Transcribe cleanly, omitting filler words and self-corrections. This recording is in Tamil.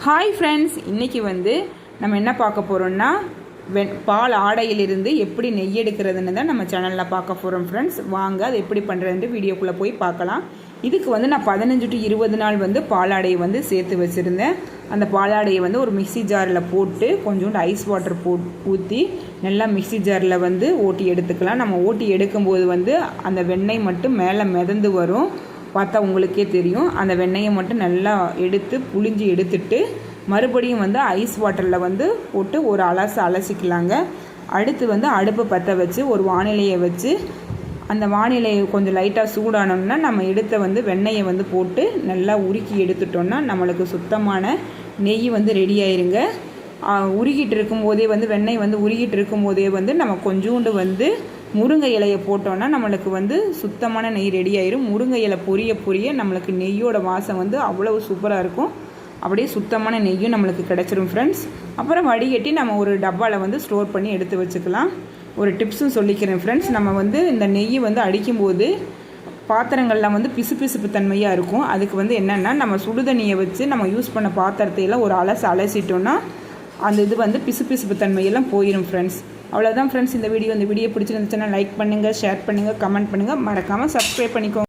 ஹாய் ஃப்ரெண்ட்ஸ், இன்றைக்கி நம்ம என்ன பார்க்க போகிறோம்னா பால் ஆடையிலிருந்து எப்படி நெய் எடுக்கிறதுன்னு தான் நம்ம சேனலில் பார்க்க போகிறோம் ஃப்ரெண்ட்ஸ். வாங்க அது எப்படி பண்ணுறதுன்ட்டு வீடியோக்குள்ளே போய் பார்க்கலாம். இதுக்கு நான் 15 to 20 நாள் பாலாடையை சேர்த்து வச்சுருந்தேன். அந்த பாலாடையை ஒரு மிக்சி ஜாரில் போட்டு கொஞ்சோண்டு ஐஸ் வாட்டர் ஊற்றி நல்லா மிக்சி ஜாரில் ஓட்டி எடுத்துக்கலாம். நம்ம ஓட்டி எடுக்கும்போது அந்த வெண்ணெய் மட்டும் மேலே மிதந்து வரும். பார்த்தா உங்களுக்கே தெரியும். அந்த வெண்ணெயை மட்டும் நல்லா எடுத்து புழிஞ்சி எடுத்துட்டு மறுபடியும் ஐஸ் வாட்டரில் போட்டு ஒரு அலசிக்கலாங்க. அடுத்து அடுப்பு பற்ற வச்சு ஒரு வானிலையை வச்சு அந்த வானிலையை கொஞ்சம் லைட்டாக சூடானோம்னா நம்ம எடுத்த வெண்ணெயை போட்டு நல்லா உருக்கி எடுத்துட்டோம்னா நம்மளுக்கு சுத்தமான நெய் ரெடி ஆயிருங்க. உருகிட்டு இருக்கும்போதே வெண்ணெய் உருகிட்டு இருக்கும்போதே நம்ம கொஞ்சோண்டு முருங்கை இலையை போட்டோன்னா நம்மளுக்கு சுத்தமான நெய் ரெடி ஆயிரும். முருங்கை இலை பொரிய நம்மளுக்கு நெய்யோட வாசம் அவ்வளவு சூப்பராக இருக்கும். அப்படியே சுத்தமான நெய்யும் நம்மளுக்கு கிடச்சிரும் ஃப்ரெண்ட்ஸ். அப்புறம் வடிகட்டி நம்ம ஒரு டப்பாவில் ஸ்டோர் பண்ணி எடுத்து வச்சுக்கலாம். ஒரு டிப்ஸும் சொல்லிக்கிறேன் ஃப்ரெண்ட்ஸ். நம்ம இந்த நெய் அடிக்கும்போது பாத்திரங்கள்லாம் பிசுபிசுப்பு தன்மையாக இருக்கும். அதுக்கு என்னென்னா நம்ம சுடுதண்ணியை வச்சு நம்ம யூஸ் பண்ண பாத்திரத்தையெல்லாம் ஒரு அலசிட்டோன்னா அந்த இது பிசுபிசுப்பு தன்மையெல்லாம் போயிடும் ஃப்ரெண்ட்ஸ். அவ்வளோதான் ஃப்ரெண்ட்ஸ். இந்த வீடியோ பிடிச்சிருந்துச்சுன்னா லைக் பண்ணுங்கள், ஷேர் பண்ணுங்கள், கமெண்ட் பண்ணுங்கள், மறக்காமல் சப்ஸ்கிரைப் பண்ணிக்கோங்க.